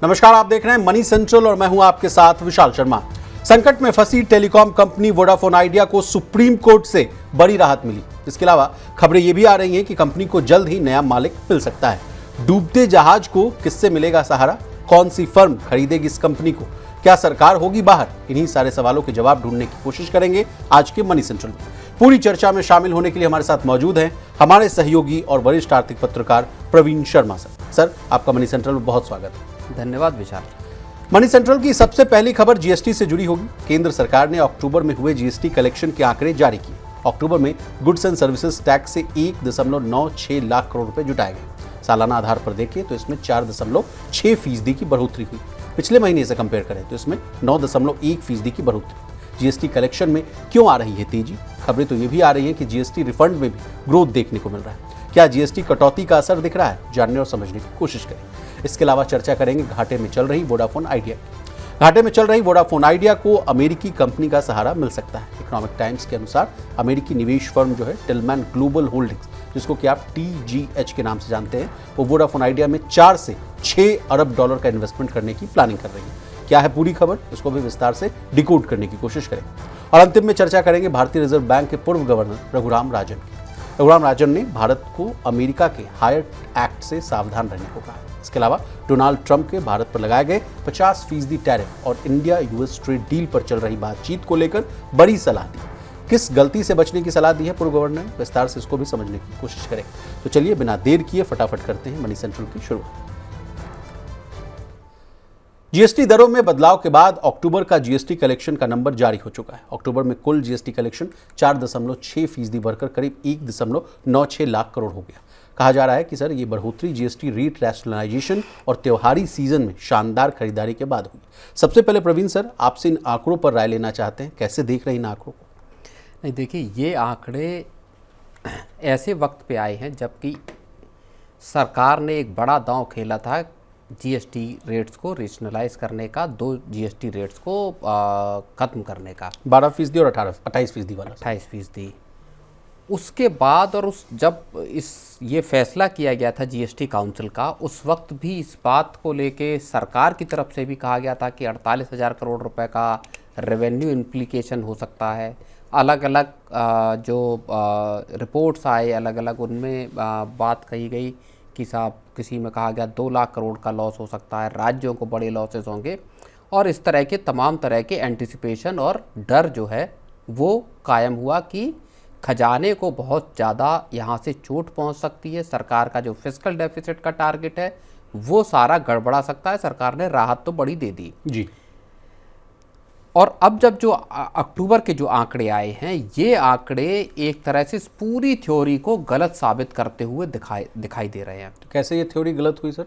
नमस्कार, आप देख रहे हैं मनी सेंट्रल और मैं हूं आपके साथ विशाल शर्मा। संकट में फंसी टेलीकॉम कंपनी वोडाफोन आइडिया को सुप्रीम कोर्ट से बड़ी राहत मिली। इसके अलावा खबरें ये भी आ रही हैं कि कंपनी को जल्द ही नया मालिक मिल सकता है। डूबते जहाज को किससे मिलेगा सहारा? कौन सी फर्म खरीदेगी इस कंपनी को? क्या सरकार होगी बाहर? इन्हीं सारे सवालों के जवाब ढूंढने की कोशिश करेंगे आज के मनी सेंट्रल में। पूरी चर्चा में शामिल होने के लिए हमारे साथ मौजूद हैं हमारे सहयोगी और वरिष्ठ आर्थिक पत्रकार प्रवीण शर्मा सर, आपका मनी सेंट्रल में बहुत स्वागत है। धन्यवाद विशाल। मनी सेंट्रल की सबसे पहली खबर जीएसटी से जुड़ी होगी। केंद्र सरकार ने अक्टूबर में हुए जीएसटी कलेक्शन के आंकड़े जारी किए। अक्टूबर में गुड्स एंड सर्विसेज टैक्स से 1.96 लाख करोड़ रुपए जुटाए गए। सालाना आधार पर देखें तो इसमें 4.6% की बढ़ोतरी हुई। पिछले महीने से कंपेयर करें तो इसमें 9.1% की बढ़ोतरी। जीएसटी कलेक्शन में क्यों आ रही है तेजी? खबरें तो ये भी आ रही हैं कि जीएसटी रिफंड में भी ग्रोथ देखने को मिल रहा है। क्या जीएसटी कटौती का असर दिख रहा है? जानने और समझने की कोशिश करें। इसके अलावा चर्चा करेंगे घाटे में चल रही वोडाफोन आइडिया। घाटे में चल रही वोडाफोन आइडिया को अमेरिकी कंपनी का सहारा मिल सकता है। इकोनॉमिक टाइम्स के अनुसार अमेरिकी निवेश फर्म जो है टिलमैन ग्लोबल होल्डिंग्स, जिसको कि आप TGH के नाम से जानते हैं, वो वोडाफोन आइडिया में 4 से 6 अरब डॉलर का इन्वेस्टमेंट करने की प्लानिंग कर रही है। क्या है पूरी खबर, इसको भी विस्तार से डिकोड करने की कोशिश करें। और अंतिम में चर्चा करेंगे भारतीय रिजर्व बैंक के पूर्व गवर्नर रघुराम राजन की। रघुराम राजन ने भारत को अमेरिका के हायर एक्ट से सावधान रहने को कहा है। इसके अलावा डोनाल्ड ट्रंप के भारत पर लगाए गए 50% टैरिफ और इंडिया यूएस ट्रेड डील पर चल रही बातचीत को लेकर बड़ी सलाह दी। किस गलती से बचने की सलाह दी है पूर्व गवर्नर ने? विस्तार से इसको भी समझने की कोशिश करें। तो चलिए बिना देर किए फटाफट करते हैं मनी सेंट्रल की शुरुआत। जीएसटी दरों में बदलाव के बाद अक्टूबर का जीएसटी कलेक्शन का नंबर जारी हो चुका है। अक्टूबर में कुल जीएसटी कलेक्शन 4.6% बढ़कर करीब 1.96 लाख करोड़ हो गया। कहा जा रहा है कि सर ये बढ़ोतरी जीएसटी रेट रैशनलाइजेशन और त्योहारी सीजन में शानदार खरीदारी के बाद हुई। सबसे पहले प्रवीण सर, आपसे इन आंकड़ों पर राय लेना चाहते हैं। कैसे देख रहे हैं इन आंकड़ों को? नहीं, देखिए, ये आंकड़े ऐसे वक्त पे आए हैं जबकि सरकार ने एक बड़ा दांव खेला था जीएसटी रेट्स को रेशनलाइज करने का, 2 जीएसटी रेट्स को खत्म करने का, 12% और 28% वाला। 28%। उसके बाद और जब ये फैसला किया गया था जीएसटी काउंसिल का, उस वक्त भी इस बात को लेके सरकार की तरफ से भी कहा गया था कि 48,000 करोड़ रुपए का रेवेन्यू इम्प्लीकेशन हो सकता है। अलग अलग जो रिपोर्ट्स आए, अलग अलग उनमें बात कही गई कि साहब, किसी में कहा गया 2 लाख करोड़ का लॉस हो सकता है, राज्यों को बड़े लॉसेस होंगे, और इस तरह के तमाम तरह के एंटिसिपेशन और डर जो है वो कायम हुआ कि खजाने को बहुत ज़्यादा यहाँ से चोट पहुँच सकती है। सरकार का जो फिस्कल डेफिसिट का टारगेट है वो सारा गड़बड़ा सकता है। सरकार ने राहत तो बड़ी दे दी जी। और अब जब जो अक्टूबर के जो आंकड़े आए हैं, ये आंकड़े एक तरह से इस पूरी थ्योरी को गलत साबित करते हुए दिखाई दे रहे हैं। तो कैसे ये थ्योरी गलत हुई सर?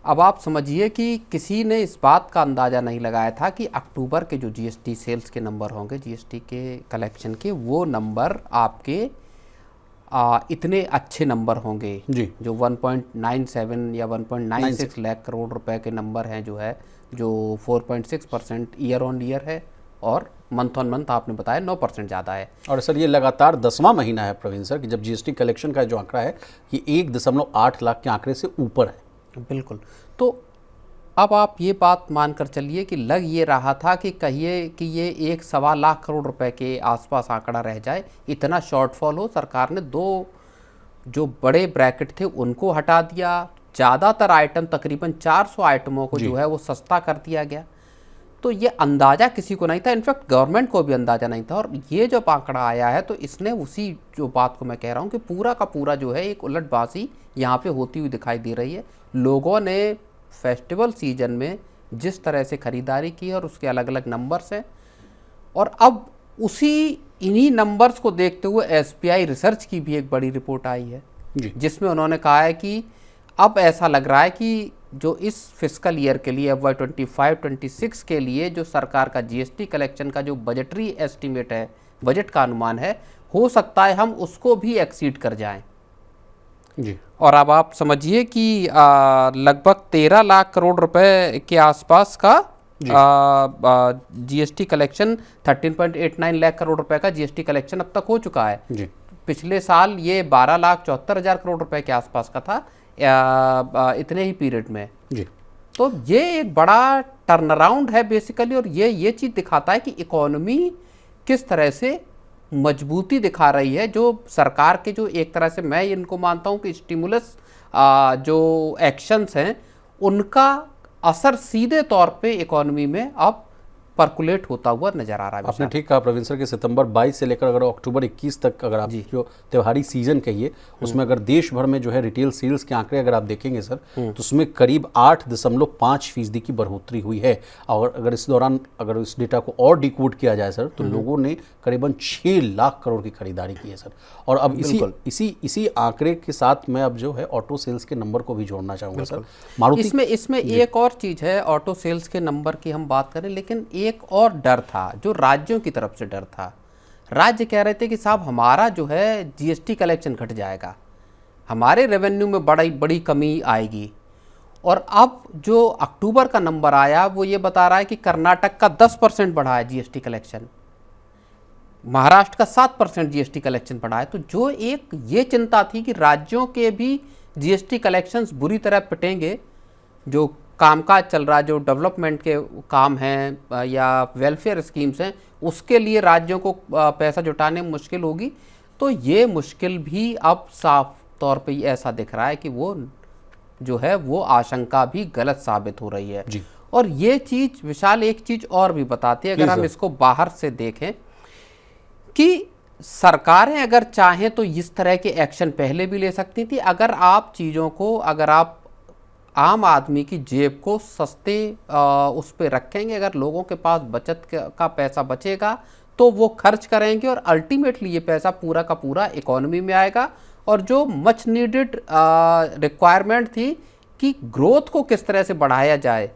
अब आप समझिए कि किसी ने इस बात का अंदाज़ा नहीं लगाया था कि अक्टूबर के जो जीएसटी सेल्स के नंबर होंगे, जीएसटी के कलेक्शन के, वो नंबर आपके इतने अच्छे नंबर होंगे जी। जो 1.97 या 1.96 लाख करोड़ रुपए के नंबर हैं, जो 4.6% ईयर ऑन ईयर है, और मंथ ऑन मंथ आपने बताया 9% ज़्यादा है। और सर ये लगातार 10वां महीना है प्रवीण सर कि जब जीएसटी कलेक्शन का जो आंकड़ा है ये 1.8 लाख के आंकड़े से ऊपर है। बिल्कुल। तो अब आप ये बात मानकर चलिए कि लग ये रहा था कि कहिए कि ये 1.25 लाख करोड़ रुपए के आसपास आंकड़ा रह जाए, इतना शॉर्टफॉल हो। सरकार ने 2 जो बड़े ब्रैकेट थे उनको हटा दिया। ज़्यादातर आइटम, तकरीबन 400 आइटमों को जो है वो सस्ता कर दिया गया। तो ये अंदाज़ा किसी को नहीं था, इनफैक्ट गवर्नमेंट को भी अंदाज़ा नहीं था। और ये जब आंकड़ा आया है तो इसने उसी जो बात को मैं कह रहा हूँ कि पूरा का पूरा जो है एक उलटबाजी यहाँ पे होती हुई दिखाई दे रही है। लोगों ने फेस्टिवल सीजन में जिस तरह से ख़रीदारी की और उसके अलग अलग नंबर्स हैं, और अब इन्हीं नंबर्स को देखते हुए SBI रिसर्च की भी एक बड़ी रिपोर्ट आई है जिसमें उन्होंने कहा है कि अब ऐसा लग रहा है कि जो इस फिस्कल ईयर के लिए FY 25-26 के लिए जो सरकार का जीएसटी कलेक्शन का जो बजटरी एस्टीमेट है, बजट का अनुमान है, हो सकता है हम उसको भी एक्सीड कर जाएं जी। और अब आप समझिए कि लगभग 13 लाख करोड़ रुपए के आसपास का जीएसटी कलेक्शन, 13.89 लाख करोड़ रुपए का जीएसटी कलेक्शन अब तक हो चुका है जी। पिछले साल ये 12,74,000 करोड़ रुपए के आसपास का था इतने ही पीरियड में जी। तो ये एक बड़ा टर्न अराउंड है बेसिकली, और ये चीज़ दिखाता है कि इकोनॉमी किस तरह से मजबूती दिखा रही है। जो सरकार के जो एक तरह से मैं इनको मानता हूँ कि स्टिमुलस जो एक्शंस हैं उनका असर सीधे तौर पे इकोनॉमी में अब परकुलेट होता हुआ नजर आ रहा है। आपने ठीक कहा प्रवीण सर कि सितंबर 22 से लेकर अगर अक्टूबर 21 तक अगर आप जो त्योहारी सीजन कहिए उसमें अगर देश भर में जो है रिटेल सेल्स के आंकड़े अगर आप देखेंगे सर तो उसमें करीब 8.5% की बढ़ोतरी हुई है। और अगर इस दौरान अगर इस डेटा को और डिकोड किया जाए सर तो लोगों ने करीबन 6 लाख करोड़ की खरीदारी की है सर। और अब इसी आंकड़े के साथ मैं अब जो है ऑटो सेल्स के नंबर को भी जोड़ना चाहूँगा सर। मारुति इसमें एक और चीज़ है, ऑटो सेल्स के नंबर की हम बात करें, लेकिन एक और डर था जो राज्यों की तरफ से डर था। राज्य कह रहे थे कि साहब हमारा जो है जीएसटी कलेक्शन घट जाएगा, हमारे रेवेन्यू में बड़ी कमी आएगी। और अब जो अक्टूबर का नंबर आया वो ये बता रहा है कि कर्नाटक का 10% बढ़ा है जीएसटी कलेक्शन, महाराष्ट्र का 7% जीएसटी कलेक्शन बढ़ा है। तो जो एक ये चिंता थी कि राज्यों के भी जीएसटी कलेक्शंस बुरी तरह पिटेंगे, जो कामकाज चल रहा है, जो डेवलपमेंट के काम हैं या वेलफेयर स्कीम्स हैं, उसके लिए राज्यों को पैसा जुटाने में मुश्किल होगी। तो ये मुश्किल भी अब साफ तौर पे ऐसा दिख रहा है कि वो जो है वो आशंका भी गलत साबित हो रही है जी। और ये चीज़ विशाल एक चीज़ और भी बताती है, अगर हम इसको बाहर से देखें कि सरकारें अगर चाहें तो इस तरह के एक्शन पहले भी ले सकती थी। अगर आप चीज़ों को, अगर आप आम आदमी की जेब को सस्ते उस पर रखेंगे, अगर लोगों के पास बचत का पैसा बचेगा तो वो खर्च करेंगे और अल्टीमेटली ये पैसा पूरा का पूरा इकोनॉमी में आएगा। और जो मच नीडेड रिक्वायरमेंट थी कि ग्रोथ को किस तरह से बढ़ाया जाए,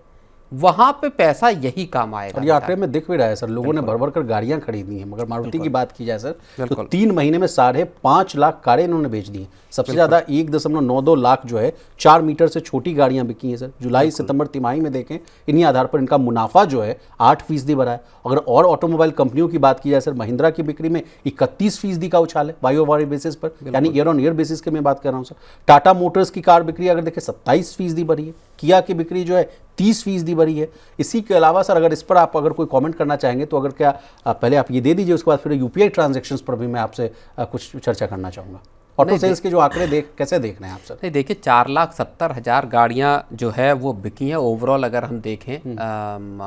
वहां पे पैसा यही काम आएगा। और ये आंकड़े में दिख भी रहा है सर, लोगों ने भर भर कर गाड़ियां खरीदी हैं। मगर मारुति की बात की जाए सर तो 3 महीने में 5.5 लाख कारें इन्होंने बेच दी हैं। सबसे ज़्यादा 1.92 लाख जो है 4 मीटर से छोटी गाड़ियां बिकी हैं सर। जुलाई सितंबर तिमाही में देखें, इन्हीं आधार पर इनका मुनाफा जो है 8% बढ़ा है। अगर और ऑटोमोबाइल कंपनियों की बात की जाए सर, महिंद्रा की बिक्री में 31% का उछाल है वाई बेसिस पर, यानी ईयर ऑन ईयर बेसिस के मैं बात कर रहा हूँ सर। टाटा मोटर्स की कार बिक्री अगर देखें 27% बढ़ी है। किया की बिक्री जो है 30% बढ़ी है। इसी के अलावा सर अगर इस पर आप अगर कोई कमेंट करना चाहेंगे तो अगर क्या पहले आप ये दे दीजिए, उसके बाद फिर यूपीआई ट्रांजैक्शंस पर भी मैं आपसे कुछ चर्चा करना चाहूँगा। ऑटो सेल्स के जो आंकड़े कैसे देख रहे हैं आप सर? नहीं देखिए, 4,70,000 गाड़ियाँ जो है वो बिकी हैं ओवरऑल। अगर हम देखें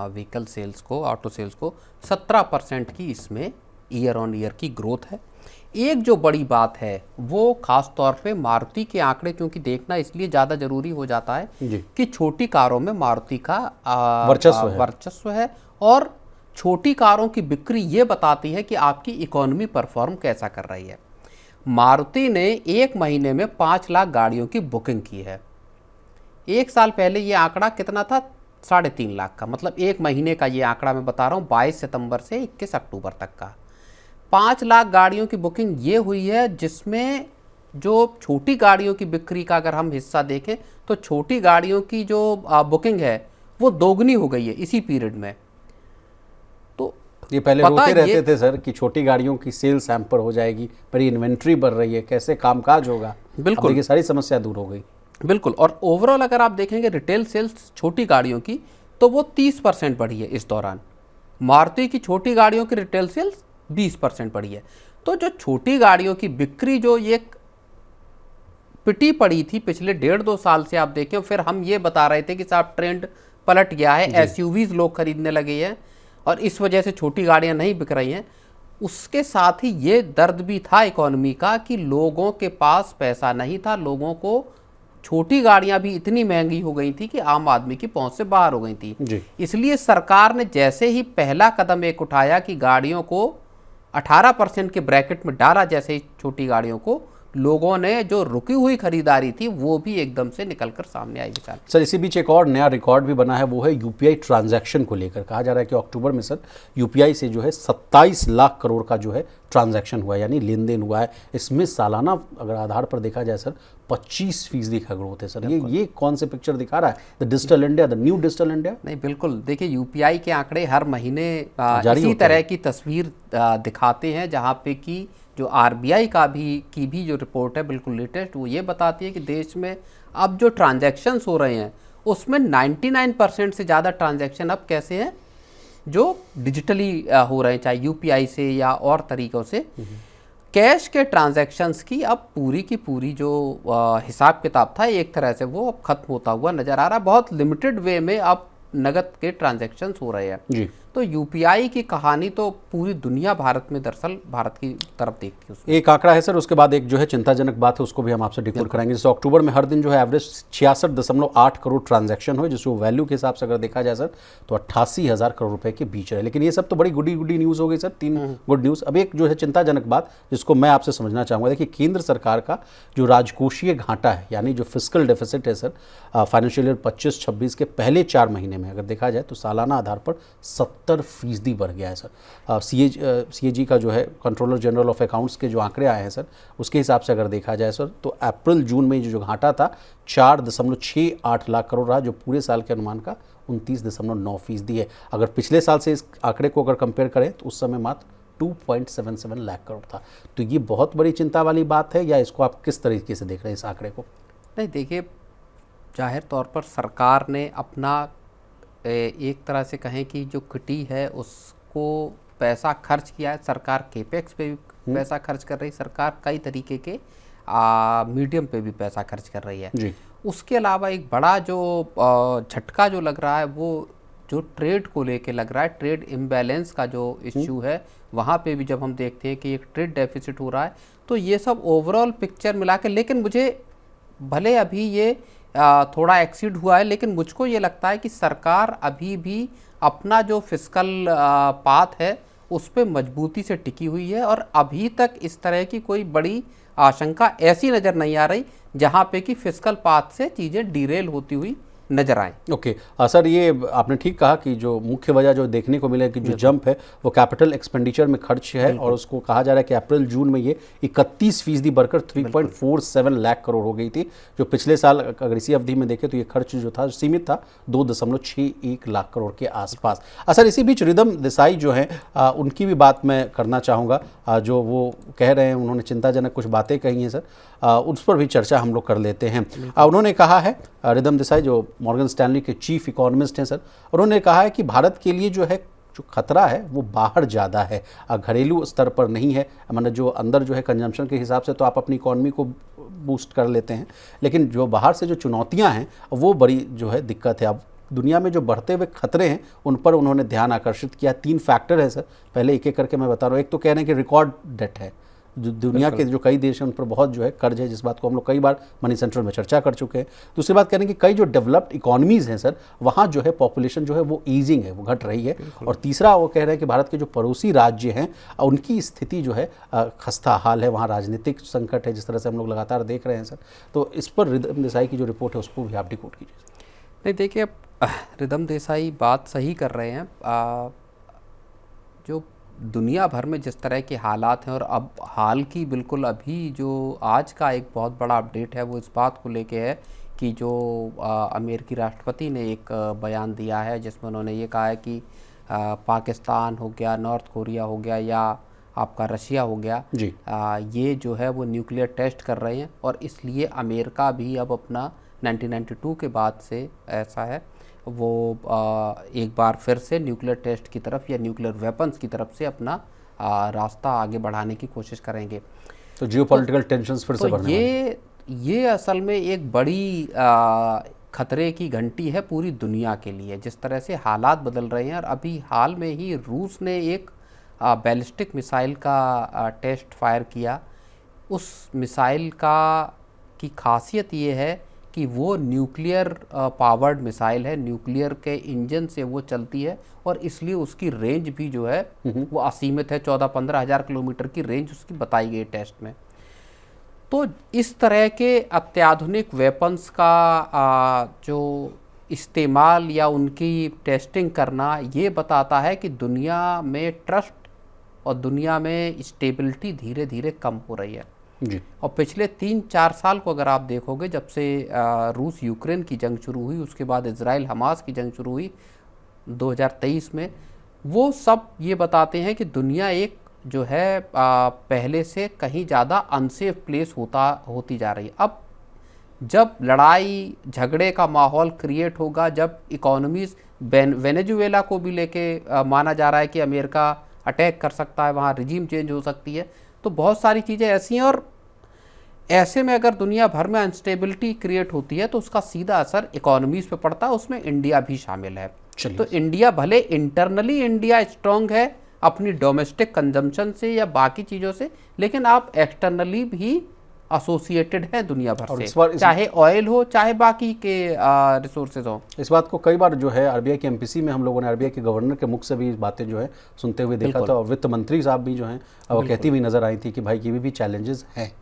व्हीकल सेल्स को, ऑटो सेल्स को, 17% की इसमें ईयर ऑन ईयर की ग्रोथ है। एक जो बड़ी बात है वो खास तौर पे मारुति के आंकड़े क्योंकि देखना इसलिए ज़्यादा ज़रूरी हो जाता है कि छोटी कारों में मारुति का वर्चस्व है और छोटी कारों की बिक्री ये बताती है कि आपकी इकोनॉमी परफॉर्म कैसा कर रही है। मारुति ने एक महीने में 5 लाख गाड़ियों की बुकिंग की है। एक साल पहले ये आंकड़ा कितना था? 3.5 लाख का। मतलब एक महीने का ये आंकड़ा मैं बता रहा हूँ, 22 सितंबर से 21 अक्टूबर तक का 5 लाख गाड़ियों की बुकिंग ये हुई है, जिसमें जो छोटी गाड़ियों की बिक्री का अगर हम हिस्सा देखें तो छोटी गाड़ियों की जो बुकिंग है वो दोगुनी हो गई है इसी पीरियड में। तो ये पहले रोते रहते थे सर कि छोटी गाड़ियों की सेल्स हैम्पर हो जाएगी, पर इन्वेंट्री बढ़ रही है, कैसे कामकाज होगा। बिल्कुल, ये सारी समस्या दूर हो गई। बिल्कुल। और ओवरऑल अगर आप देखेंगे रिटेल सेल्स छोटी गाड़ियों की तो वो 30% बढ़ी है इस दौरान। मारुति की छोटी गाड़ियों की रिटेल सेल्स 20% बढ़ी है। तो जो छोटी गाड़ियों की बिक्री जो ये पिटी पड़ी थी पिछले 1.5-2 साल से, आप देखें, फिर हम ये बता रहे थे कि साहब ट्रेंड पलट गया है, एसयूवीज लोग खरीदने लगे हैं और इस वजह से छोटी गाड़ियां नहीं बिक रही हैं। उसके साथ ही ये दर्द भी था इकोनॉमी का कि लोगों के पास पैसा नहीं था, लोगों को छोटी गाड़ियां भी इतनी महंगी हो गई थी कि आम आदमी की पहुंच से बाहर हो गई थी। इसलिए सरकार ने जैसे ही पहला कदम एक उठाया कि गाड़ियों को 18% के ब्रैकेट में डाला, जैसे ही छोटी गाड़ियों को, लोगों ने जो रुकी हुई खरीदारी थी वो भी एकदम से निकलकर सामने आई। विशाल सर, इसी बीच एक और नया रिकॉर्ड भी बना है, वो है यूपीआई ट्रांजैक्शन को लेकर। कहा जा रहा है कि अक्टूबर में सर यूपीआई से जो है 27 लाख करोड़ का जो है ट्रांजैक्शन हुआ है, यानी लेन देन हुआ है। इसमें सालाना अगर आधार पर देखा जाए सर 25% का ग्रोथ है सर। ये कौन से पिक्चर दिखा रहा है? The digital India, the new digital India? नहीं, बिल्कुल। देखिए, यूपीआई के आंकड़े हर महीने इसी तरह की तस्वीर दिखाते हैं, जहाँ पे कि जो आरबीआई की भी जो रिपोर्ट है बिल्कुल लेटेस्ट, वो ये बताती है कि देश में अब जो ट्रांजैक्शंस हो रहे हैं उसमें 99% से ज़्यादा ट्रांजैक्शन अब कैसे हैं, जो डिजिटली हो रहे हैं, चाहे यूपीआई से या और तरीक़ों से। कैश के ट्रांजैक्शंस की अब पूरी की पूरी जो हिसाब किताब था एक तरह से वो अब खत्म होता हुआ नज़र आ रहा है। बहुत लिमिटेड वे में अब नगद के ट्रांजैक्शंस हो रहे हैं जी। तो यूपीआई की कहानी तो पूरी दुनिया भारत में दरअसल भारत की तरफ देखती है उसमें। एक आंकड़ा है सर, उसके बाद एक जो है चिंताजनक बात है उसको भी हम आपसे डिकोड कराएंगे। जैसे अक्टूबर में हर दिन जो है एवरेज 66.8 करोड़ ट्रांजैक्शन हुए, जिसको वैल्यू के हिसाब से अगर देखा जाए सर तो 88,000 करोड़ रुपए के बीच रहे। लेकिन ये सब तो बड़ी गुडी न्यूज़ हो गई सर, 3 गुड न्यूज़। अब एक जो है चिंताजनक बात जिसको मैं आपसे समझना चाहूँगा, देखिए केंद्र सरकार का जो राजकोषीय घाटा है, यानी जो फिस्कल डेफिसिट है सर, फाइनेंशियल ईयर 25-26 के पहले 4 महीने में अगर देखा जाए तो सालाना आधार पर 70% बढ़ गया है सर। सीएजी का जो है कंट्रोलर जनरल ऑफ अकाउंट्स के जो आंकड़े आए हैं सर, उसके हिसाब से अगर देखा जाए सर तो अप्रैल जून में जो घाटा था 4.68 लाख करोड़ रहा, जो पूरे साल के अनुमान का 29.9% है। अगर पिछले साल से इस आंकड़े को अगर कंपेयर करें तो उस समय मात्र 2.77 लाख करोड़ था। तो ये बहुत बड़ी चिंता वाली बात है, या इसको आप किस तरीके से देख रहे हैं इस आंकड़े को? नहीं, देखिए जाहिर तौर पर सरकार ने अपना एक तरह से कहें कि जो किटी है उसको पैसा खर्च किया है। सरकार केपेक्स पे भी पैसा खर्च कर रही है, सरकार कई तरीके के मीडियम पे भी पैसा खर्च कर रही है जी। उसके अलावा एक बड़ा जो झटका जो लग रहा है वो जो ट्रेड को लेके लग रहा है, ट्रेड इम्बैलेंस का जो इश्यू है वहाँ पे भी जब हम देखते हैं कि एक ट्रेड डेफिसिट हो रहा है, तो ये सब ओवरऑल पिक्चर मिला के, लेकिन मुझे भले अभी ये थोड़ा एक्सीड हुआ है, लेकिन मुझको ये लगता है कि सरकार अभी भी अपना जो फिस्कल पाथ है उस पर मजबूती से टिकी हुई है और अभी तक इस तरह की कोई बड़ी आशंका ऐसी नज़र नहीं आ रही जहाँ पे कि फिस्कल पाथ से चीज़ें डिरेल होती हुई नजर आए। ओके सर, ये आपने ठीक कहा कि जो मुख्य वजह जो देखने को मिले कि जो जंप है वो कैपिटल एक्सपेंडिचर में खर्च है, और उसको कहा जा रहा है कि अप्रैल जून में ये 31% बढ़कर 3.47 लाख करोड़ हो गई थी, जो पिछले साल अगर इसी अवधि में देखें तो ये खर्च जो था सीमित था 2.61 लाख करोड़ के आसपास। सर इसी बीच रिदम देसाई जो है उनकी भी बात मैं करना चाहूँगा, जो वो कह रहे हैं, उन्होंने चिंताजनक कुछ बातें कही हैं सर, उस पर भी चर्चा हम लोग कर लेते हैं। उन्होंने कहा है, रिदम देसाई जो मॉर्गन स्टैनली के चीफ इकोनॉमिस्ट हैं सर, उन्होंने कहा है कि भारत के लिए जो है जो खतरा है वो बाहर ज़्यादा है, घरेलू स्तर पर नहीं है। मतलब जो अंदर जो है कंजम्पशन के हिसाब से तो आप अपनी इकॉनमी को बूस्ट कर लेते हैं, लेकिन जो बाहर से जो चुनौतियां हैं वो बड़ी जो है दिक्कत है। अब दुनिया में जो बढ़ते हुए खतरे हैं उन पर उन्होंने ध्यान आकर्षित किया। 3 फैक्टर है सर, पहले एक एक करके मैं बता रहा हूँ। एक तो कह रहे हैं कि रिकॉर्ड डेट है, जो दुनिया के जो कई देश हैं उन पर बहुत जो है कर्ज है, जिस बात को हम लोग कई बार मनी सेंट्रल में चर्चा कर चुके हैं। दूसरी बात कह रहे हैं कि कई जो डेवलप्ड इकोनॉमीज़ हैं सर, वहाँ जो है पॉपुलेशन जो है वो ईजिंग है, वो घट रही है। और तीसरा वो कह रहे हैं कि भारत के जो पड़ोसी राज्य हैं उनकी स्थिति जो है खस्ता हाल है, वहाँ राजनीतिक संकट है, जिस तरह से हम लोग लगातार देख रहे हैं सर। तो इस पर रिदम देसाई की जो रिपोर्ट है उसको भी आप डिकोड कीजिए। नहीं, देखिए रिदम देसाई बात सही कर रहे हैं। जो दुनिया भर में जिस तरह के हालात हैं, और अब हाल की बिल्कुल अभी जो आज का एक बहुत बड़ा अपडेट है वो इस बात को लेके है कि जो अमेरिकी राष्ट्रपति ने एक बयान दिया है जिसमें उन्होंने ये कहा है कि पाकिस्तान हो गया, नॉर्थ कोरिया हो गया या आपका रशिया हो गया जी, ये जो है वो न्यूक्लियर टेस्ट कर रहे हैं, और इसलिए अमेरिका भी अब अपना 1992 के बाद से ऐसा है वो एक बार फिर से न्यूक्लियर टेस्ट की तरफ या न्यूक्लियर वेपन्स की तरफ से अपना रास्ता आगे बढ़ाने की कोशिश करेंगे। तो जियोपॉलिटिकल टेंशन्स फिर से बढ़ने वाले। ये असल में एक बड़ी खतरे की घंटी है पूरी दुनिया के लिए, जिस तरह से हालात बदल रहे हैं। और अभी हाल में ही रूस ने एक बैलिस्टिक मिसाइल का टेस्ट फायर किया। उस मिसाइल की खासियत ये है कि वो न्यूक्लियर पावर्ड मिसाइल है, न्यूक्लियर के इंजन से वो चलती है, और इसलिए उसकी रेंज भी जो है वो असीमित है। 14-15 हज़ार किलोमीटर की रेंज उसकी बताई गई टेस्ट में। तो इस तरह के अत्याधुनिक वेपन्स का जो इस्तेमाल या उनकी टेस्टिंग करना ये बताता है कि दुनिया में ट्रस्ट और दुनिया में स्टेबिलिटी धीरे धीरे कम हो रही है जी। और पिछले 3-4 साल को अगर आप देखोगे, जब से रूस यूक्रेन की जंग शुरू हुई, उसके बाद इजराइल हमास की जंग शुरू हुई 2023 में, वो सब ये बताते हैं कि दुनिया एक जो है पहले से कहीं ज़्यादा अनसेफ प्लेस होती जा रही है। अब जब लड़ाई झगड़े का माहौल क्रिएट होगा, जब इकोनॉमीज वेनेजुएला को भी लेके माना जा रहा है कि अमेरिका अटैक कर सकता है, वहाँ रिजीम चेंज हो सकती है, तो बहुत सारी चीज़ें ऐसी हैं। और ऐसे में अगर दुनिया भर में अनस्टेबिलिटी क्रिएट होती है तो उसका सीधा असर इकोनॉमीज पे पड़ता है, उसमें इंडिया भी शामिल है। तो इंडिया भले इंटरनली इंडिया स्ट्रांग है अपनी डोमेस्टिक कंजम्पशन से या बाकी चीज़ों से, लेकिन आप एक्सटर्नली भी एसोसिएटेड हैं दुनिया भर से, चाहे ऑयल हो चाहे बाकी के रिसोर्सेज हो। इस बात को कई बार जो है आरबीआई के एमपीसी में हम लोगों ने आरबीआई के गवर्नर के मुख से भी बातें जो है सुनते हुए देखा था, और वित्त मंत्री साहब भी जो हैं वो कहती हुई नजर आई थी कि भाई ये भी चैलेंजेस हैं।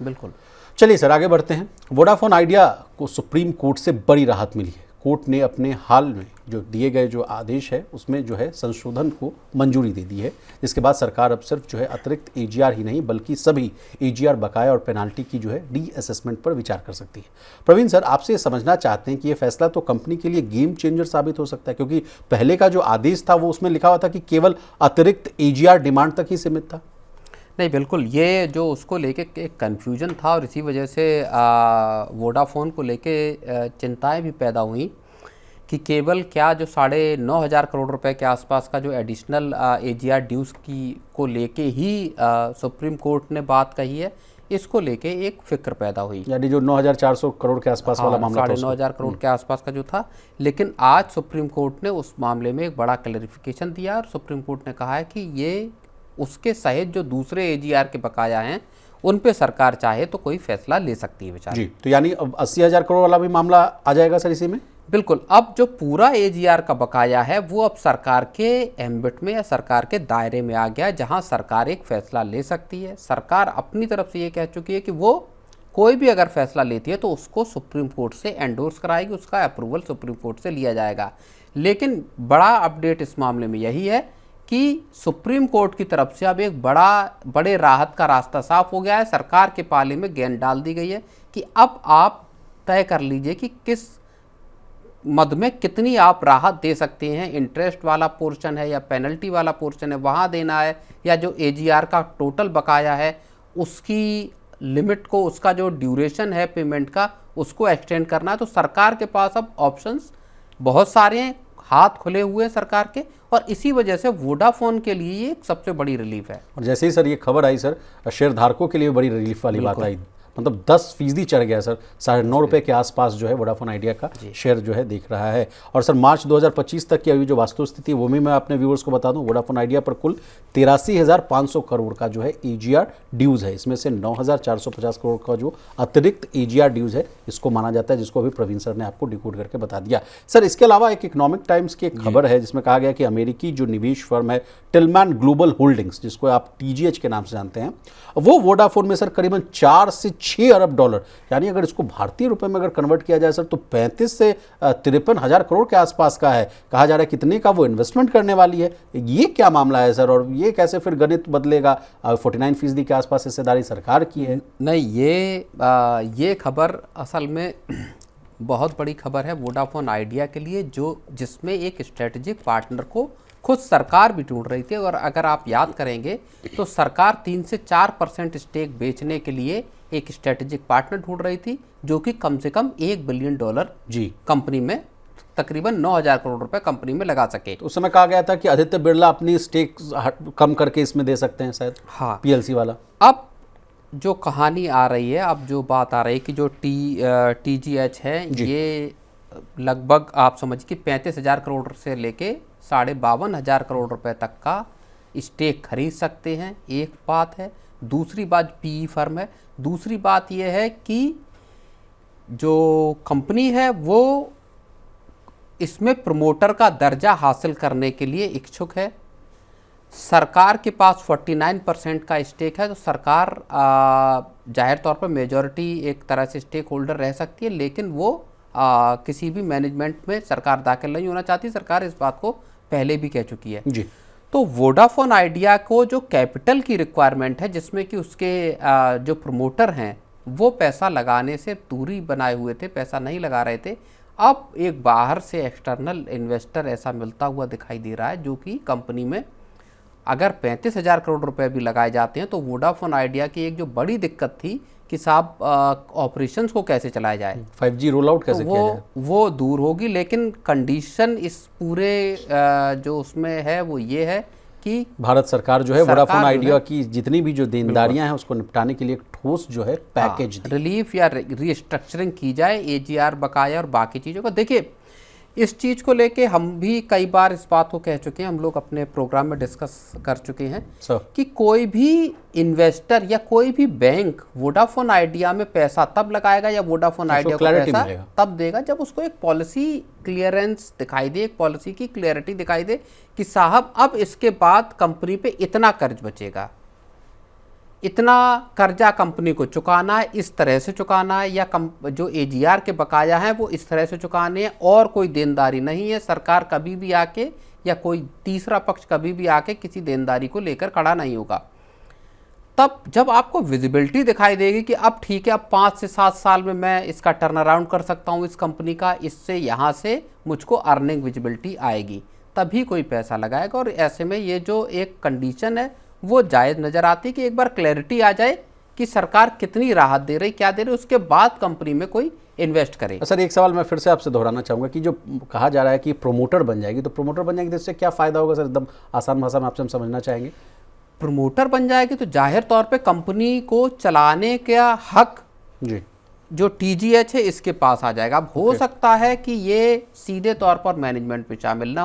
बिल्कुल। चलिए सर आगे बढ़ते हैं। वोडाफोन आइडिया को सुप्रीम कोर्ट से बड़ी राहत मिली है। कोर्ट ने अपने हाल में जो दिए गए जो आदेश है उसमें जो है संशोधन को मंजूरी दे दी है, जिसके बाद सरकार अब सिर्फ जो है अतिरिक्त एजीआर ही नहीं बल्कि सभी एजीआर बकाया और पेनाल्टी की जो है डी असेसमेंट पर विचार कर सकती है। प्रवीण सर, आपसे ये समझना चाहते हैं कि ये फैसला तो कंपनी के लिए गेम चेंजर साबित हो सकता है, क्योंकि पहले का जो आदेश था वो उसमें लिखा हुआ था कि केवल अतिरिक्त एजीआर डिमांड तक ही सीमित था। नहीं, बिल्कुल, ये जो उसको लेके एक कन्फ्यूजन था और इसी वजह से वोडाफोन को लेके चिंताएं भी पैदा हुई कि केवल क्या जो 9,500 करोड़ रुपए के आसपास का जो एडिशनल एजीआर ड्यूज की को लेके ही सुप्रीम कोर्ट ने बात कही है, इसको लेके एक फिक्र पैदा हुई, यानी जो 9,400 करोड़ के आसपास वाला मामला था, 9,500 करोड़ के आसपास का जो था। लेकिन आज सुप्रीम कोर्ट ने उस मामले में एक बड़ा क्लैरिफिकेशन दिया और सुप्रीम कोर्ट ने कहा है कि ये उसके सहित जो दूसरे एजीआर के बकाया हैं उन पे सरकार चाहे तो कोई फैसला ले सकती है बेचारी। जी, तो यानी अब 80,000 करोड़ वाला भी मामला आ जाएगा सर इसी में? बिल्कुल। अब जो पूरा एजीआर का बकाया है वो अब सरकार के एम्बिट में या सरकार के दायरे में आ गया, जहां सरकार एक फैसला ले सकती है। सरकार अपनी तरफ से ये कह चुकी है कि वो कोई भी अगर फैसला लेती है तो उसको सुप्रीम कोर्ट से एंडोर्स कराएगी, उसका अप्रूवल सुप्रीम कोर्ट से लिया जाएगा। लेकिन बड़ा अपडेट इस मामले में यही है कि सुप्रीम कोर्ट की तरफ से अब एक बड़े राहत का रास्ता साफ हो गया है। सरकार के पाले में गेंद डाल दी गई है कि अब आप तय कर लीजिए कि किस मद में कितनी आप राहत दे सकते हैं। इंटरेस्ट वाला पोर्शन है या पेनल्टी वाला पोर्शन है वहाँ देना है, या जो एजीआर का टोटल बकाया है उसकी लिमिट को, उसका जो ड्यूरेशन है पेमेंट का, उसको एक्सटेंड करना है। तो सरकार के पास अब ऑप्शंस बहुत सारे हैं, हाथ खुले हुए हैं सरकार के, और इसी वजह से वोडाफोन के लिए ये सबसे बड़ी रिलीफ है। और जैसे ही सर ये खबर आई सर, शेयर धारकों के लिए बड़ी रिलीफ वाली बात आई, मतलब 10% चढ़ गया सर, 9.5 रुपये के आसपास जो है वोडाफोन आइडिया का शेयर जो है दिख रहा है। और सर मार्च 2025 तक की अभी जो वास्तु स्थिति वो भी मैं अपने व्यूअर्स को बता दूं, वोडाफोन आइडिया पर कुल 83,500 करोड़ का जो है एजीआर ड्यूज है। इसमें से 9,450 करोड़ का जो अतिरिक्त एजीआर ड्यूज है इसको माना जाता है, जिसको अभी प्रवीण सर ने आपको डिकोड करके बता दिया। सर इसके अलावा एक इकोनॉमिक टाइम्स की एक खबर है जिसमें कहा गया कि अमेरिकी जो निवेश फर्म है टिलमैन ग्लोबल होल्डिंग्स, जिसको आप TGH के नाम से जानते हैं, वो वोडाफोन में सर करीबन 4 से 6 अरब डॉलर, यानी अगर इसको भारतीय रुपए में अगर कन्वर्ट किया जाए सर तो 35 से 53,000 करोड़ के आसपास का है। कहा जा रहा है कितने का वो इन्वेस्टमेंट करने वाली है। ये क्या मामला है सर, और ये कैसे फिर गणित बदलेगा? 49% के आसपास हिस्सेदारी सरकार की है। नहीं, ये खबर असल में बहुत बड़ी खबर है वोडाफोन आइडिया के लिए, जो जिसमें एक स्ट्रेटेजिक पार्टनर को खुद सरकार भी ढूंढ रही थी। और अगर आप याद करेंगे तो सरकार 3 से 4% स्टेक बेचने के लिए एक स्ट्रेटेजिक पार्टनर ढूंढ रही थी, जो कि कम से कम $1 बिलियन जी कंपनी में, तकरीबन 9,000 करोड़ रुपए कंपनी में लगा सके। तो उस समय कहा गया था कि आदित्य बिरला अपनी स्टेक कम करके इसमें दे सकते हैं शायद, हाँ, PLC वाला। अब जो कहानी आ रही है, अब जो बात आ रही है कि जो TGH है ये लगभग आप समझिए कि 35,000 करोड़ से लेके 52,500 करोड़ रुपए तक का स्टेक खरीद सकते हैं। एक बात है। दूसरी बात PE फर्म है। दूसरी बात यह है कि जो कंपनी है वो इसमें प्रमोटर का दर्जा हासिल करने के लिए इच्छुक है। सरकार के पास 49% का स्टेक है, तो सरकार जाहिर तौर पर मेजॉरिटी एक तरह से स्टेक होल्डर रह सकती है, लेकिन वो किसी भी मैनेजमेंट में सरकार दाखिल नहीं होना चाहती। सरकार इस बात को पहले भी कह चुकी है जी। तो वोडाफोन आइडिया को जो कैपिटल की रिक्वायरमेंट है, जिसमें कि उसके जो प्रमोटर हैं वो पैसा लगाने से दूरी बनाए हुए थे, पैसा नहीं लगा रहे थे, अब एक बाहर से एक्सटर्नल इन्वेस्टर ऐसा मिलता हुआ दिखाई दे रहा है जो कि कंपनी में अगर 35,000 करोड़ रुपए भी लगाए जाते हैं तो वोडाफोन आइडिया की एक जो बड़ी दिक्कत थी कि साहब ऑपरेशंस को कैसे चलाया जाए, 5G रोल आउट कैसे तो किया जाए। वो दूर होगी। लेकिन कंडीशन इस पूरे जो उसमें है वो ये है कि भारत सरकार जो है सरकार वोडाफोन जो आइडिया है- की जितनी भी जो देनदारियां हैं उसको निपटाने के लिए एक ठोस जो है पैकेज दी। रिलीफ या रीस्ट्रक्चरिंग की जाए एजीआर बकाया और बाकी चीज़ों को। देखिए, इस चीज़ को लेके हम भी कई बार इस बात को कह चुके हैं, हम लोग अपने प्रोग्राम में डिस्कस कर चुके हैं सर कि कोई भी इन्वेस्टर या कोई भी बैंक वोडाफोन आइडिया में पैसा तब लगाएगा या वोडाफोन आइडिया को clarity पैसा मिलेगा। तब देगा जब उसको एक पॉलिसी क्लियरेंस दिखाई दे, एक पॉलिसी की क्लियरिटी दिखाई दे कि साहब अब इसके बाद कंपनी पे इतना कर्ज बचेगा, इतना कर्जा कंपनी को चुकाना है, इस तरह से चुकाना है, या जो एजीआर के बकाया हैं वो इस तरह से चुकाने हैं, और कोई देनदारी नहीं है। सरकार कभी भी आके या कोई तीसरा पक्ष कभी भी आके किसी देनदारी को लेकर खड़ा नहीं होगा। तब जब आपको विजिबिलिटी दिखाई देगी कि अब ठीक है, अब 5 से 7 साल में मैं इसका टर्न अराउंड कर सकता हूँ इस कंपनी का, इससे यहाँ से मुझको अर्निंग विजिबिलिटी आएगी, तभी कोई पैसा लगाएगा। और ऐसे में ये जो एक कंडीशन है वो जायज़ नज़र आती है कि एक बार क्लैरिटी आ जाए कि सरकार कितनी राहत दे रही, क्या दे रही, उसके बाद कंपनी में कोई इन्वेस्ट करे। सर एक सवाल मैं फिर से आपसे दोहराना चाहूँगा कि जो कहा जा रहा है कि प्रोमोटर बन जाएगी, तो प्रोमोटर बन जाएगी तो इससे क्या फ़ायदा होगा सर, एकदम आसान भाषा में आपसे हम समझना चाहेंगे। प्रमोटर बन जाएगी तो जाहिर तौर पे कंपनी को चलाने का हक जी जो टीजीएच है इसके पास आ जाएगा। अब हो सकता है कि ये सीधे तौर पर मैनेजमेंट में शामिल ना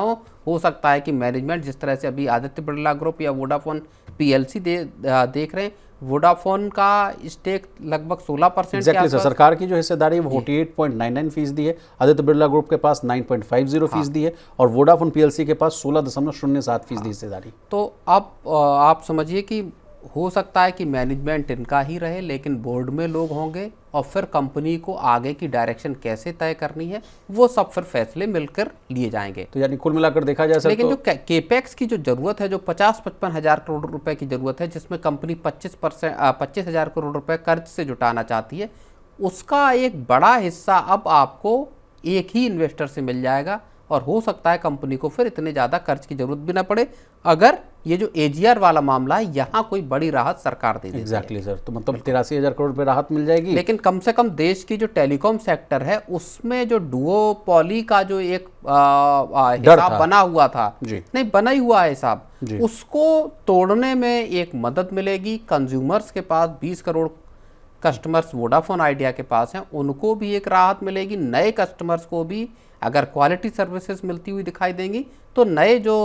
हो सकता है कि मैनेजमेंट जिस तरह से अभी आदित्य बिरला ग्रुप या वोडाफोन पीएलसी देख रहे हैं, वोडाफोन का स्टेक लगभग 16% के एग्जैक्टली सर, आसपास। सरकार की जो हिस्सेदारी है वो 48.99% है, आदित्य बिरला ग्रुप के पास 9.50% है और वोडाफोन पीएलसी के पास 16.07% हिस्सेदारी। तो अब आप समझिए कि हो सकता है कि मैनेजमेंट इनका ही रहे, लेकिन बोर्ड में लोग होंगे और फिर कंपनी को आगे की डायरेक्शन कैसे तय करनी है वो सब फिर फैसले मिलकर लिए जाएंगे। तो यानी कुल मिलाकर देखा जाए सर, लेकिन तो जो केपेक्स की जो जरूरत है, जो 50-55 हज़ार करोड़ रुपए की जरूरत है, जिसमें कंपनी 25,000 करोड़ रुपए कर्ज से जुटाना चाहती है, उसका एक बड़ा हिस्सा अब आपको एक ही इन्वेस्टर से मिल जाएगा और हो सकता है कंपनी को फिर इतने ज़्यादा कर्ज की जरूरत भी ना पड़े अगर ये जो एजीआर वाला मामला है यहाँ कोई बड़ी राहत सरकार दे देती है। एग्जैक्टली सर, तो मतलब 83,000 करोड़ रुपए राहत मिल जाएगी। लेकिन कम से कम देश की जो टेलीकॉम सेक्टर है उसमें जो डुओपॉली का जो एक हिसाब बना हुआ था, नहीं बना ही हुआ है हिसाब, उसको तोड़ने में एक मदद मिलेगी। कंज्यूमर्स के पास 20 करोड़ कस्टमर्स वोडाफोन आइडिया के पास हैं, उनको भी एक राहत मिलेगी। नए कस्टमर्स को भी अगर क्वालिटी सर्विसेज मिलती हुई दिखाई देंगी तो नए जो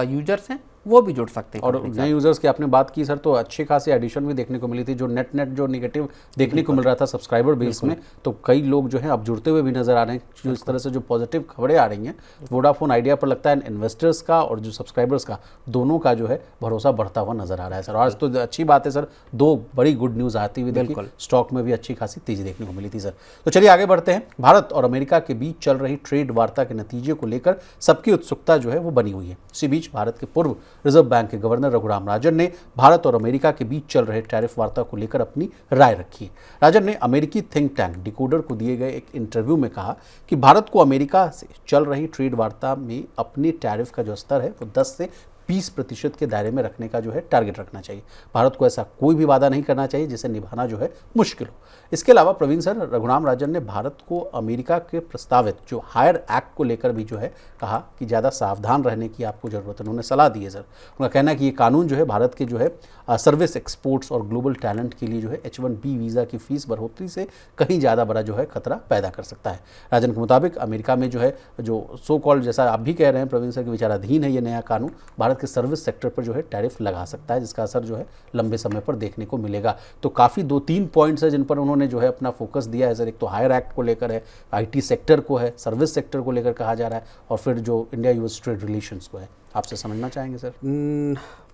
यूजर्स हैं वो भी जुड़ सकते हैं। और नए यूजर्स की आपने बात की सर, तो अच्छी खासी एडिशन भी देखने को मिली थी। जो नेट जो नेगेटिव देखने को मिल रहा था सब्सक्राइबर बेस में, तो कई लोग जो हैं अब जुड़ते हुए भी नजर आ रहे हैं। जो इस तरह से जो पॉजिटिव खबरें आ रही हैं वोडाफोन आइडिया पर, लगता है इन्वेस्टर्स का और जो सब्सक्राइबर्स का दोनों का जो है भरोसा बढ़ता हुआ नजर आ रहा है सर। आज तो अच्छी बात है सर, 2 बड़ी गुड न्यूज़ आती हुई देखी, स्टॉक में भी अच्छी खासी तेजी देखने को मिली थी सर। तो चलिए आगे बढ़ते हैं। भारत और अमेरिका के बीच चल रही ट्रेड वार्ता के नतीजे को लेकर सबकी उत्सुकता जो है वो बनी हुई है। इसी बीच भारत के पूर्व रिजर्व बैंक के गवर्नर रघुराम राजन ने भारत और अमेरिका के बीच चल रहे टैरिफ वार्ता को लेकर अपनी राय रखी है। राजन ने अमेरिकी थिंक टैंक डिकोडर को दिए गए एक इंटरव्यू में कहा कि भारत को अमेरिका से चल रही ट्रेड वार्ता में अपने टैरिफ का जो स्तर है वो 10 से 20% के दायरे में रखने का जो है टारगेट रखना चाहिए। भारत को ऐसा कोई भी वादा नहीं करना चाहिए जिसे निभाना जो है मुश्किल हो। इसके अलावा प्रवीण सर, रघुराम राजन ने भारत को अमेरिका के प्रस्तावित जो हायर एक्ट को लेकर भी जो है कहा कि ज़्यादा सावधान रहने की आपको ज़रूरत है। उन्होंने सलाह दी है सर। उनका कहना है कि ये कानून जो है भारत के जो है सर्विस एक्सपोर्ट्स और ग्लोबल टैलेंट के लिए जो है H1B वीज़ा की फीस बढ़ोतरी से कहीं ज़्यादा बड़ा जो है खतरा पैदा कर सकता है। राजन के मुताबिक अमेरिका में जो है जो सो कॉल्ड, जैसा आप भी कह रहे हैं प्रवीण सर, के विचाराधीन है ये नया कानून, भारत के सर्विस सेक्टर पर जो है टैरिफ लगा सकता है, जिसका असर जो है लंबे समय पर देखने को मिलेगा। तो काफ़ी 2-3 पॉइंट्स है जिन पर उन्होंने जो है अपना फोकस दिया है सर। एक तो हायर एक्ट को लेकर है, IT सेक्टर को है, सर्विस सेक्टर को लेकर कहा जा रहा है, और फिर जो इंडिया यूएस ट्रेड रिलेशंस को है। आपसे समझना चाहेंगे सर।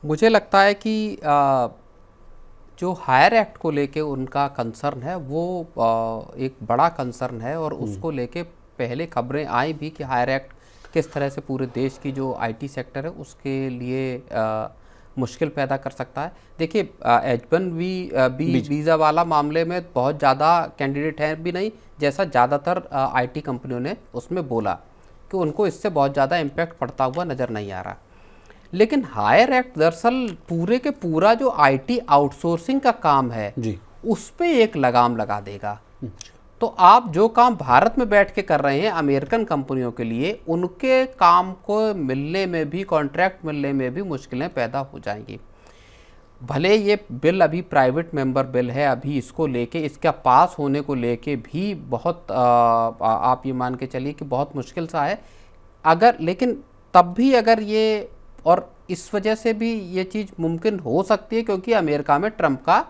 मुझे लगता है कि जो हायर एक्ट को लेके उनका कंसर्न है वो एक बड़ा कंसर्न है, और उसको लेके पहले खबरें आई भी कि हायर एक्ट किस तरह से पूरे देश की जो IT सेक्टर है उसके लिए मुश्किल पैदा कर सकता है। देखिए, H1B वीज़ा वाला मामले में बहुत ज़्यादा कैंडिडेट हैं भी नहीं, जैसा ज़्यादातर IT कंपनियों ने उसमें बोला कि उनको इससे बहुत ज़्यादा इम्पैक्ट पड़ता हुआ नज़र नहीं आ रहा। लेकिन हायर एक्ट दरअसल पूरे के पूरा जो आईटी आउटसोर्सिंग का काम है जी। उस पे एक लगाम लगा देगा। तो आप जो काम भारत में बैठ के कर रहे हैं अमेरिकन कंपनियों के लिए, उनके काम को मिलने में भी, कॉन्ट्रैक्ट मिलने में भी मुश्किलें पैदा हो जाएंगी। भले ये बिल अभी प्राइवेट मेंबर बिल है, अभी इसको लेके, इसका पास होने को लेके भी बहुत आप ये मान के चलिए कि बहुत मुश्किल सा है। अगर लेकिन तब भी अगर ये, और इस वजह से भी ये चीज़ मुमकिन हो सकती है क्योंकि अमेरिका में ट्रंप का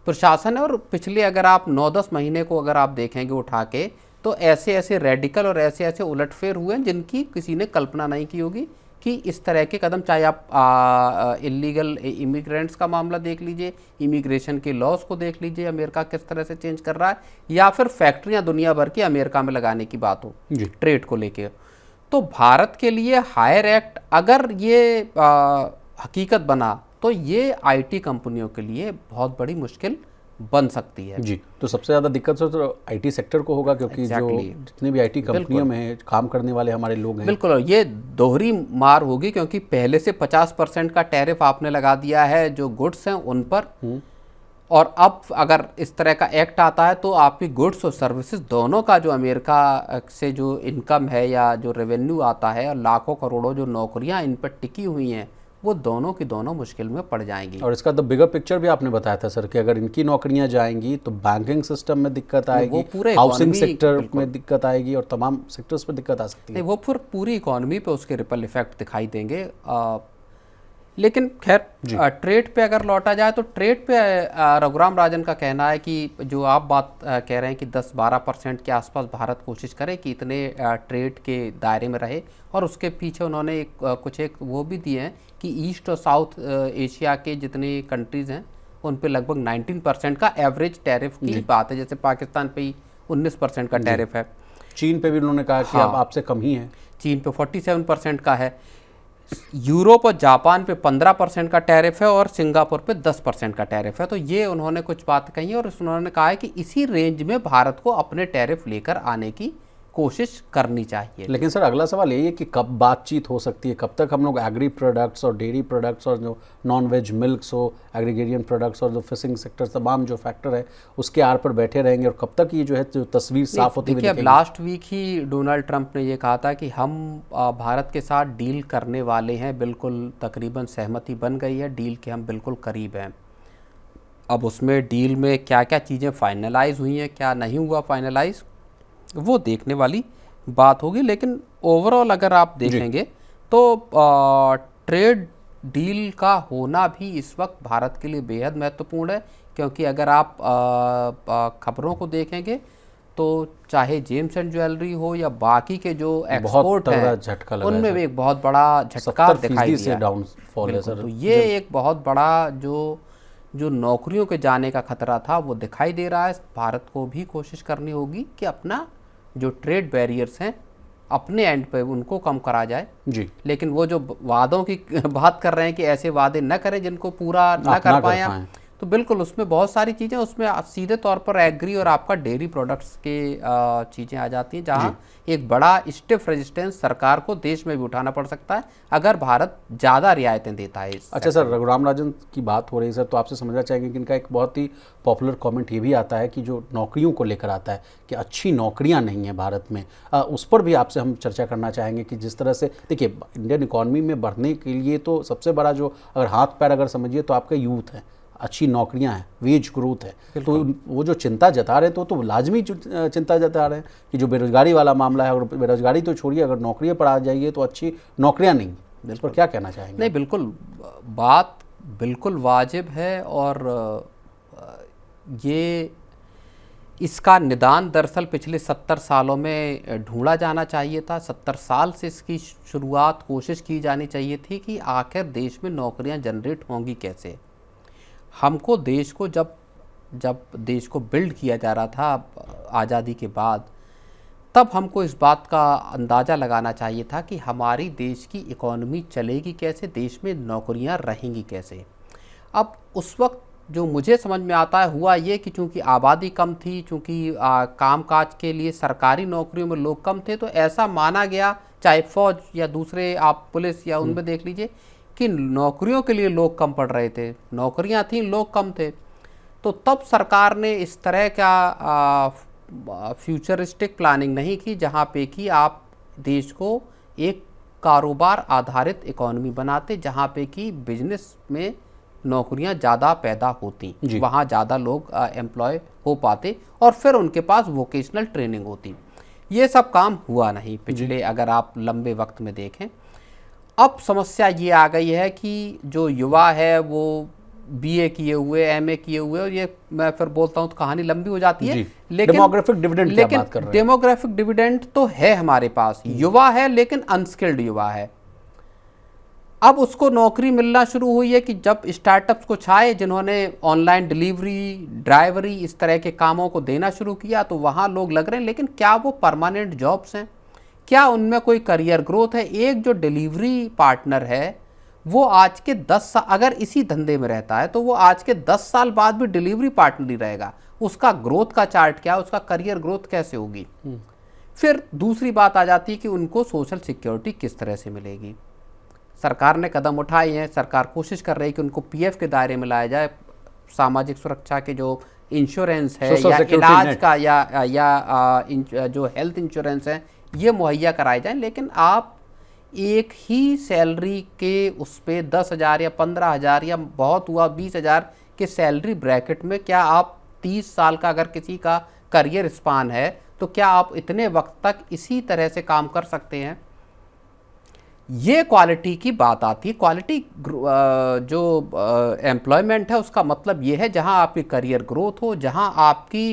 प्रशासन है, और पिछले अगर आप 9-10 महीने को अगर आप देखेंगे उठा के, तो ऐसे ऐसे रेडिकल और ऐसे ऐसे उलटफेर हुए हैं जिनकी किसी ने कल्पना नहीं की होगी कि इस तरह के कदम, चाहे आप इलीगल इमिग्रेंट्स का मामला देख लीजिए, इमिग्रेशन के लॉज को देख लीजिए, अमेरिका किस तरह से चेंज कर रहा है, या फिर फैक्ट्रियां दुनिया भर की अमेरिका में लगाने की बात हो ट्रेड को लेके। तो भारत के लिए हायर एक्ट अगर ये हकीकत बना तो ये आईटी कंपनियों के लिए बहुत बड़ी मुश्किल बन सकती है। जी। तो सबसे ज़्यादा दिक्कत तो आईटी सेक्टर को होगा, क्योंकि जो जितने भी आईटी कंपनियों में काम करने वाले हमारे लोग हैं, बिल्कुल, ये दोहरी मार होगी क्योंकि पहले से 50% का टैरिफ आपने लगा दिया है जो गुड्स हैं उन पर, और अब अगर इस तरह का एक्ट आता है तो आपकी गुड्स और सर्विसेज दोनों का जो अमेरिका से जो इनकम है या जो रेवेन्यू आता है, और लाखों करोड़ों जो नौकरियां इन पर टिकी हुई हैं, वो दोनों की दोनों मुश्किल में पड़ जाएंगी। और इसका द बिगर पिक्चर भी आपने बताया था सर, कि अगर इनकी नौकरियां जाएंगी तो बैंकिंग सिस्टम में दिक्कत आएगी, हाउसिंग सेक्टर में दिक्कत आएगी, और तमाम सेक्टर्स पर दिक्कत आ सकती है। वो फिर पूरी इकोनॉमी पे उसके रिपल इफेक्ट दिखाई देंगे। लेकिन खैर, ट्रेड पे अगर लौटा जाए तो ट्रेड पे रघुराम राजन का कहना है कि जो आप बात कह रहे हैं कि 10-12% के आसपास भारत कोशिश करे कि इतने ट्रेड के दायरे में रहे, और उसके पीछे उन्होंने कुछ एक वो भी दिए हैं कि ईस्ट और साउथ एशिया के जितने कंट्रीज़ हैं उन पे लगभग 19% का एवरेज टैरिफ की बात है। जैसे पाकिस्तान पे ही 19% का टैरिफ है, चीन पे भी उन्होंने कहा कि अब आपसे कम ही है, चीन पे 47% का है, यूरोप और जापान पे 15% का टैरिफ है, और सिंगापुर पे 10% का टैरिफ है। तो ये उन्होंने कुछ बात कही, और उन्होंने कहा है कि इसी रेंज में भारत को अपने टैरिफ लेकर आने की कोशिश करनी चाहिए। लेकिन सर अगला सवाल यही है कि कब बातचीत हो सकती है, कब तक हम लोग एग्री प्रोडक्ट्स और डेयरी प्रोडक्ट्स और जो नॉन वेज मिल्क्स हो, एग्रीगेरियन प्रोडक्ट्स और जो फिशिंग सेक्टर, तमाम जो फैक्टर है उसके आड़ पर बैठे रहेंगे, और कब तक ये जो है जो तस्वीर साफ होती हुई दिखेगी? लास्ट वीक ही डोनाल्ड ट्रंप ने ये कहा था कि हम भारत के साथ डील करने वाले हैं, बिल्कुल तकरीबन सहमति बन गई है, डील के हम बिल्कुल करीब हैं। अब उसमें डील में क्या क्या चीज़ें फाइनलाइज हुई हैं, क्या नहीं हुआ फाइनलाइज, वो देखने वाली बात होगी। लेकिन ओवरऑल अगर आप देखेंगे तो ट्रेड डील का होना भी इस वक्त भारत के लिए बेहद महत्वपूर्ण है, क्योंकि अगर आप खबरों को देखेंगे तो चाहे जेम्स एंड ज्वेलरी हो या बाकी के जो एक्सपोर्ट है उनमें भी एक बहुत बड़ा झटका दिखाई दिया है। तो ये एक बहुत बड़ा जो नौकरियों के जाने का खतरा था वो दिखाई दे रहा है। भारत को भी कोशिश करनी होगी कि अपना जो ट्रेड बैरियर्स हैं अपने एंड पे उनको कम करा जाए जी। लेकिन वो जो वादों की बात कर रहे हैं कि ऐसे वादे न करें जिनको पूरा न कर पाए, तो बिल्कुल उसमें बहुत सारी चीज़ें, उसमें सीधे तौर पर एग्री और आपका डेयरी प्रोडक्ट्स के चीज़ें आ जाती हैं, जहां एक बड़ा स्टिफ रेजिस्टेंस सरकार को देश में भी उठाना पड़ सकता है अगर भारत ज़्यादा रियायतें देता है। अच्छा सर, रघुराम राजन की बात हो रही है सर, तो आपसे समझना चाहेंगे कि इनका एक बहुत ही पॉपुलर कमेंट ये भी आता है कि जो नौकरियों को लेकर आता है कि अच्छी नौकरियां नहीं हैं भारत में, उस पर भी आपसे हम चर्चा करना चाहेंगे कि जिस तरह से देखिए इंडियन इकॉनमी में बढ़ने के लिए तो सबसे बड़ा जो अगर हाथ पैर अगर समझिए तो आपका यूथ है, अच्छी नौकरियां हैं, वेज ग्रोथ है, तो वो जो चिंता जता रहे हैं तो लाजमी चिंता जता रहे हैं कि जो बेरोजगारी वाला मामला है, और बेरोजगारी तो छोड़िए, अगर नौकरियां पर आ जाइए तो अच्छी नौकरियां नहीं, इस पर क्या कहना चाहेंगे? नहीं, बिल्कुल बात बिल्कुल वाजिब है, और ये इसका निदान दरअसल पिछले 70 सालों में ढूंढा जाना चाहिए था। 70 साल से इसकी शुरुआत कोशिश की जानी चाहिए थी कि आखिर देश में नौकरियां जनरेट होंगी कैसे। हमको देश को जब देश को बिल्ड किया जा रहा था आज़ादी के बाद, तब हमको इस बात का अंदाज़ा लगाना चाहिए था कि हमारी देश की इकॉनमी चलेगी कैसे, देश में नौकरियां रहेंगी कैसे। अब उस वक्त जो मुझे समझ में आता है हुआ ये कि चूँकि आबादी कम थी, चूँकि कामकाज के लिए सरकारी नौकरियों में लोग कम थे, तो ऐसा माना गया चाहे फौज या दूसरे आप पुलिस या उनमें देख लीजिए कि नौकरियों के लिए लोग कम पड़ रहे थे, नौकरियां थीं, लोग कम थे। तो तब सरकार ने इस तरह का फ्यूचरिस्टिक प्लानिंग नहीं की जहां पे कि आप देश को एक कारोबार आधारित इकोनॉमी बनाते, जहां पे कि बिजनेस में नौकरियां ज़्यादा पैदा होती, वहाँ ज़्यादा लोग एम्प्लॉय हो पाते और फिर उनके पास वोकेशनल ट्रेनिंग होती। ये सब काम हुआ नहीं पिछले, अगर आप लंबे वक्त में देखें। अब समस्या ये आ गई है कि जो युवा है वो बीए किए हुए, एमए किए हुए, और ये मैं फिर बोलता हूँ तो कहानी लंबी हो जाती है, लेकिन डेमोग्राफिक डिविडेंड की बात कर रहे हैं। डेमोग्राफिक डिविडेंड तो है हमारे पास, युवा है लेकिन अनस्किल्ड युवा है। अब उसको नौकरी मिलना शुरू हुई है कि जब स्टार्टअप्स को छाए, जिन्होंने ऑनलाइन डिलीवरी, ड्राइवरी, इस तरह के कामों को देना शुरू किया, तो वहाँ लोग लग रहे हैं, लेकिन क्या वो परमानेंट जॉब्स हैं? क्या उनमें कोई करियर ग्रोथ है? एक जो डिलीवरी पार्टनर है वो आज के 10 साल अगर इसी धंधे में रहता है तो वो आज के 10 साल बाद भी डिलीवरी पार्टनर ही रहेगा। उसका ग्रोथ का चार्ट क्या, उसका करियर ग्रोथ कैसे होगी? फिर दूसरी बात आ जाती है कि उनको सोशल सिक्योरिटी किस तरह से मिलेगी। सरकार ने कदम उठाए हैं, सरकार कोशिश कर रही है कि उनको पीएफ के दायरे में लाया जाए, सामाजिक सुरक्षा के जो इंश्योरेंस है या इलाज का या जो हेल्थ इंश्योरेंस है ये मुहैया कराए जाएं। लेकिन आप एक ही सैलरी के उस पे 10,000 या 15,000 या बहुत हुआ 20,000 के सैलरी ब्रैकेट में क्या आप 30 साल का अगर किसी का करियर स्पान है तो क्या आप इतने वक्त तक इसी तरह से काम कर सकते हैं? ये क्वालिटी की बात आती है। क्वालिटी जो एम्प्लॉयमेंट है उसका मतलब ये है जहां आपकी करियर ग्रोथ हो, जहां आपकी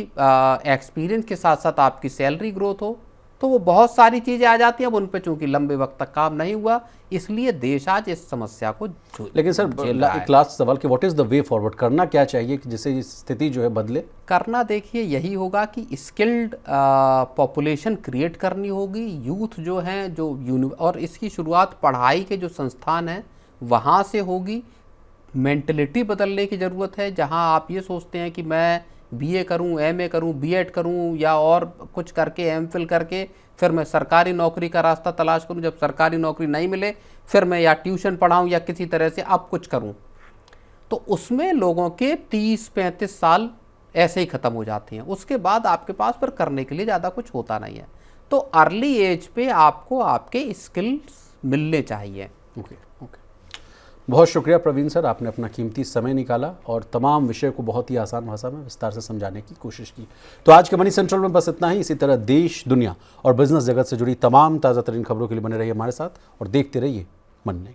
एक्सपीरियंस के साथ साथ आपकी सैलरी ग्रोथ हो। तो वो बहुत सारी चीज़ें आ जाती हैं। अब उन पे चूंकि लंबे वक्त तक काम नहीं हुआ, इसलिए देश आज इस समस्या को लेकिन सर एक लास्ट सवाल कि what is the way forward, करना क्या चाहिए कि जिससे स्थिति जो है बदले? करना देखिए यही होगा कि स्किल्ड पॉपुलेशन क्रिएट करनी होगी। यूथ जो हैं जो और इसकी शुरुआत पढ़ाई के जो संस्थान हैं वहाँ से होगी। मेंटलिटी बदलने की ज़रूरत है। जहाँ आप ये सोचते हैं कि मैं बीए करूं, एमए करूं, बीएड करूं या और कुछ करके एमफिल करके फिर मैं सरकारी नौकरी का रास्ता तलाश करूं, जब सरकारी नौकरी नहीं मिले फिर मैं या ट्यूशन पढ़ाऊं या किसी तरह से अब कुछ करूं, तो उसमें लोगों के 30-35 साल ऐसे ही ख़त्म हो जाते हैं। उसके बाद आपके पास फिर करने के लिए ज़्यादा कुछ होता नहीं है। तो अर्ली एज पे आपको आपके स्किल्स मिलने चाहिए। ओके। बहुत शुक्रिया प्रवीण सर, आपने अपना कीमती समय निकाला और तमाम विषय को बहुत ही आसान भाषा में विस्तार से समझाने की कोशिश की। तो आज के मनी सेंट्रल में बस इतना ही। इसी तरह देश, दुनिया और बिजनेस जगत से जुड़ी तमाम ताज़ा तरीन खबरों के लिए बने रहिए हमारे साथ और देखते रहिए मन नहीं।